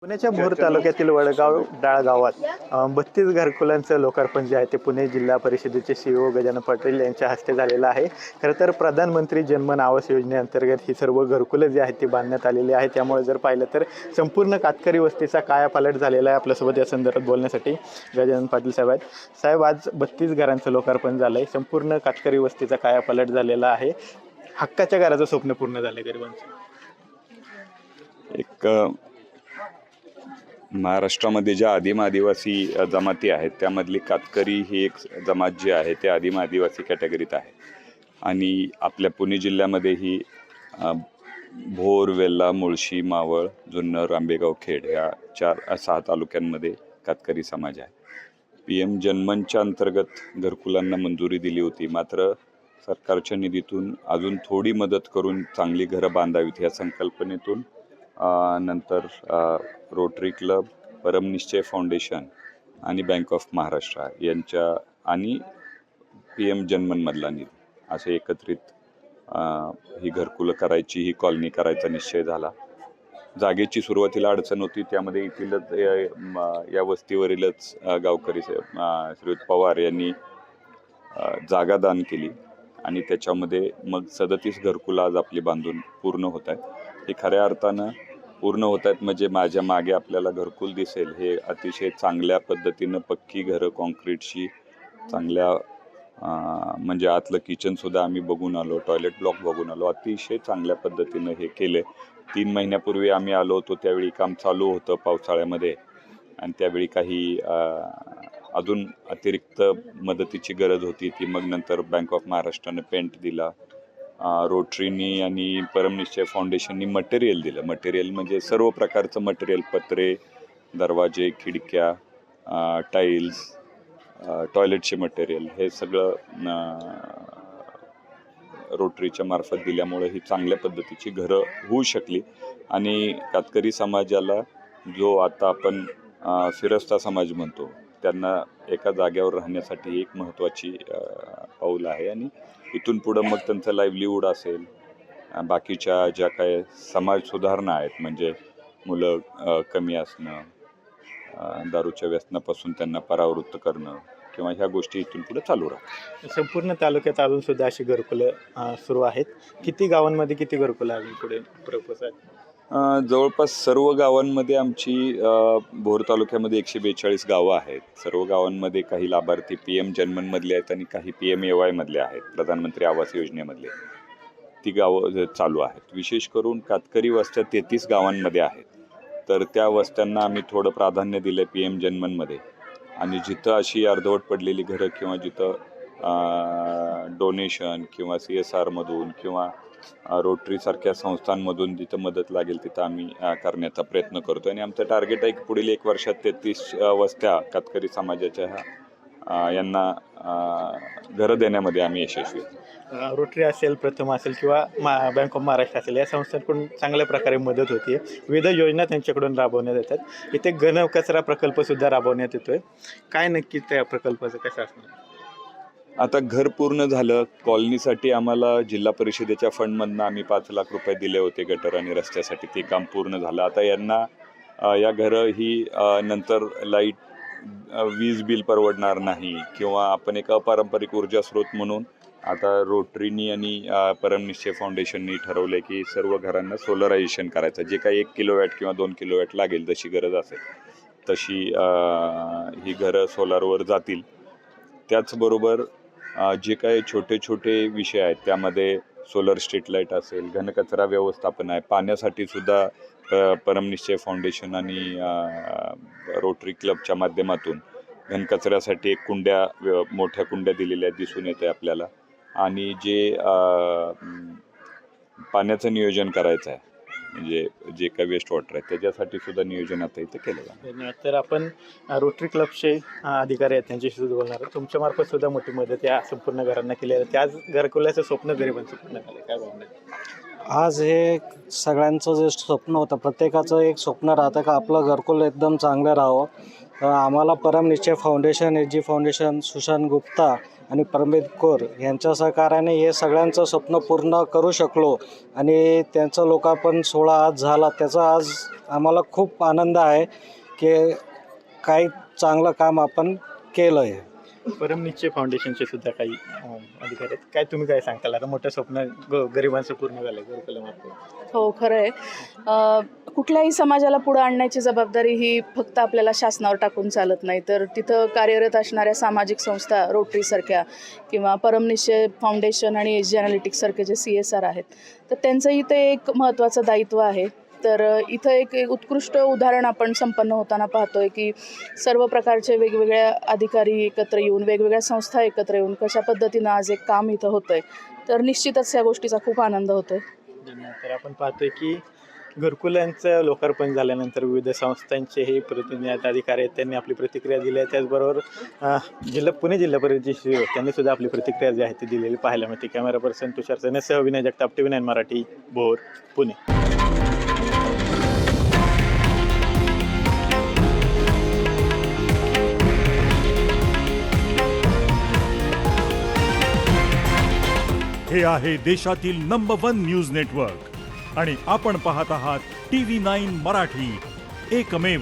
पुण्याच्या भोर तालुक्यातील वडगाव डाळ गावात 32 घरकुलांचं लोकार्पण जे आहे ते पुणे जिल्हा परिषदेचे CEO गजानन पाटील यांच्या हस्ते झालेलं आहे। खरं तर प्रधानमंत्री जन्मन आवास योजनेअंतर्गत ही सर्व घरकुलं जी आहेत ती बांधण्यात आलेली आहे। त्यामुळे जर पाहिलं तर संपूर्ण कातकरी वस्तीचा कायापालट झालेला आहे। आपल्यासोबत या संदर्भात बोलण्यासाठी गजानन पाटील साहेब आहेत। साहेब, आज 32 घरांचं लोकार्पण झालं आहे। संपूर्ण कातकरी वस्तीचा कायापालट झालेला आहे। हक्काच्या घराचं स्वप्न पूर्ण झाले गरिबांचं। एक महाराष्ट्रामध्ये ज्या आदिम आदिवासी जमाती आहेत त्यामधली कातकरी ही एक जमात जी आहे ते आदिम आदिवासी कॅटेगरीत आहे आणि आपल्या पुणे जिल्ह्यामध्ये ही भोर, वेल्हा, मुळशी, मावळ, जुन्नर, आंबेगाव, खेड या 4-6 तालुक्यांमध्ये कातकरी समाज आहे। PM जन्मनच्या अंतर्गत घरकुलांना मंजुरी दिली होती, मात्र सरकारच्या निधीतून अजून थोडी मदत करून चांगली घरं बांधावीत या संकल्पनेतून नंतर रोटरी क्लब, परमनिश्चय फाउंडेशन आणि बँक ऑफ महाराष्ट्र यांच्या आणि PM जन्मनमधला निधी असे एकत्रित ही घरकुलं करायची, ही कॉलनी करायचा निश्चय झाला। जागेची सुरुवातीला अडचण होती, त्यामध्ये येथीलच या वस्तीवरीलच गावकरी श्रीयुत पवार यांनी जागा दान केली आणि त्याच्यामध्ये मग 37 घरकुलं आज आपली बांधून पूर्ण होत आहेत। हे खऱ्या अर्थानं पूर्ण होत आहेत म्हणजे माझ्या मागे आपल्याला घरकुल दिसेल हे अतिशय चांगल्या पद्धतीनं पक्की घरं कॉन्क्रीटची चांगल्या म्हणजे आतलं किचनसुद्धा आम्ही बघून आलो, टॉयलेट ब्लॉक बघून आलो, अतिशय चांगल्या पद्धतीनं हे केले। 3 महिन्यापूर्वी आम्ही आलो होतो, त्यावेळी काम चालू होतं पावसाळ्यामध्ये आणि त्यावेळी काही अजून अतिरिक्त मदतीची गरज होती, ती मग नंतर बँक ऑफ महाराष्ट्राने पेंट दिला, रोटरीनी आणि परमनिश्चय फाउंडेशननी मटेरियल दिलं। मटेरियल म्हणजे सर्व प्रकारचं मटेरियल, पत्रे, दरवाजे, खिडक्या, टाईल्स, टॉयलेटचे मटेरियल हे सगळं रोटरीच्या मार्फत दिल्यामुळे ही चांगल्या पद्धतीची घरं होऊ शकली आणि कातकरी समाजाला जो आता आपण फिरस्ता समाज म्हणतो त्यांना एका जागेवर राहण्यासाठी एक महत्त्वाची पाऊल आहे आणि इथून पुढं मग त्यांचं लाईव्हलीहूड असेल, बाकीच्या ज्या काय समाज सुधारणा आहेत म्हणजे मुलं कमी असणं, दारूच्या व्यसनापासून त्यांना परावृत्त करणं किंवा ह्या गोष्टी इथून पुढे चालू राहतात। संपूर्ण तालुक्यात अजून सुद्धा अशी घरकुलं सुरू आहेत। किती गावांमध्ये किती घरकुलं अजून पुढे प्रपोज आहेत? जवळपास सर्व गावांमध्ये आमची भोर तालुक्यामध्ये 142 गावं आहेत। सर्व गावांमध्ये काही लाभार्थी PM जन्मनमधले आहेत आणि काही PMAY मधले आहेत, प्रधानमंत्री आवास योजनेमधले। ती गावं चालू आहेत। विशेष करून कातकरी वस्त्या 33 गावांमध्ये आहेत, तर त्या वस्त्यांना आम्ही थोडं प्राधान्य दिलं PM जन्मनमध्ये आणि जिथं अशी अर्धवट पडलेली घरं किंवा जिथं डोनेशन किंवा CSR मधून किंवा रोटरीसारख्या संस्थांमधून जिथं मदत लागेल तिथं आम्ही करण्याचा प्रयत्न करतो आणि आमचं टार्गेट आहे की पुढील 1 वर्षात 33 वस्त्या कातकरी समाजाच्या यांना घरं देण्यामध्ये आम्ही यशस्वी आहोत। रोटरी असेल, प्रथम असेल किंवा बँक ऑफ महाराष्ट्र असेल, या संस्थांकडून चांगल्या प्रकारे मदत होती आहे। विविध योजना त्यांच्याकडून राबवण्यात येतात। इथे घनकचरा प्रकल्पसुद्धा राबवण्यात येतो आहे। काय नक्की त्या प्रकल्पाचं कसं असणार? आता घर पूर्ण झालं, कॉलनीसाठी आम्हाला जिल्हा परिषदेच्या फंडमधनं आम्ही 5 लाख रुपये दिले होते गटर आणि रस्त्यासाठी, ते काम पूर्ण झालं। आता यांना या घरं ही नंतर लाईट वीज बिल परवडणार नाही किंवा आपण एक अपारंपरिक ऊर्जा स्रोत म्हणून आता रोटरीनी आणि परमनिश्चय फाउंडेशननी ठरवलं की सर्व घरांना सोलरायझेशन करायचं। जे काही 1 किलोवॅट किंवा 2 किलोवॅट लागेल जशी गरज असेल तशी ही घरं सोलारवर जातील। त्याचबरोबर जे काही छोटे छोटे विषय आहेत त्यामध्ये सोलर स्ट्रीट लाईट असेल, घनकचरा व्यवस्थापन आहे, पाण्यासाठी सुद्धा परमनिश्चय फाउंडेशन आणि रोटरी क्लबच्या माध्यमातून घनकचऱ्यासाठी एक मोठ्या कुंड्या दिलेल्या दिसून येते आपल्याला आणि जे पाण्याचं नियोजन करायचं आहे म्हणजे जे काही वेस्ट वॉटर आहे त्याच्यासाठी सुद्धा नियोजन आता इथे केलं जातं। तर आपण रोटरी क्लबचे अधिकारी आहेत त्यांच्याशी सुद्धा बोलणार आहोत। तुमच्या मार्फत सुद्धा मोठी मदत या संपूर्ण घरांना केली आहे। त्याच घरकुलाचं स्वप्न गरिबांचं पूर्ण झालं, काय भावना? आज हे सगळ्यांचं जे स्वप्न होतं, प्रत्येकाचं एक स्वप्न राहतं का आपलं घरकुल एकदम चांगलं राहावं। आम्हाला Paramnishchay foundation, SG foundation, Sushant Gupta आणि परमबीर कौर यांच्या सहकार्याने हे सगळ्यांचं स्वप्न पूर्ण करू शकलो आणि त्यांचं लोकार्पण सोहळा आज झाला. त्याचा आज आम्हाला खूप आनंद आहे की काही चांगलं काम आपण केलं आहे. परमनिश्चय फाउंडेशनचे सुद्धा काही अधिकारी आहेत. काय तुम्ही काय सांगताल? आता मोठं स्वप्न गरिबांचं पूर्ण झालं घरकुलामार्फत. हो, खरं आहे. कुठल्याही समाजाला पुढं आणण्याची जबाबदारी ही फक्त आपल्याला शासनावर टाकून चालत नाही, तर तिथं कार्यरत असणाऱ्या सामाजिक संस्था रोटरीसारख्या किंवा परमनिश्चय फाउंडेशन आणि SG Analytics जे CSR आहेत, तर त्यांचंही ते एक महत्त्वाचं दायित्व आहे. तर इथं एक उत्कृष्ट उदाहरण आपण संपन्न होताना पाहतोय की सर्व प्रकारचे वेगवेगळ्या अधिकारी एकत्र येऊन, वेगवेगळ्या संस्था एकत्र येऊन कशा पद्धतीनं आज एक काम इथं होतंय, तर निश्चितच या गोष्टीचा खूप आनंद होतोय. तर आपण पाहतोय की घरकुलांचं लोकार्पण झाल्यानंतर विविध संस्थांचे हे प्रतिनिधी अधिकारी आहेत, त्यांनी आपली प्रतिक्रिया दिली आहे. त्याचबरोबर पुणे जिल्हा परिषदेचे CEO त्यांनी सुद्धा आपली प्रतिक्रिया जी आहे ती दिलेली पाहायला मिळते. कॅमेरा पर्सन तुषार सनेसह विनय जगताप, TV9 मराठी, भोर, पुणे. हे आहे देशातील नंबर 1 न्यूज नेटवर्क आणि आपण पाहत आहात TV9 मराठी, एकमेव.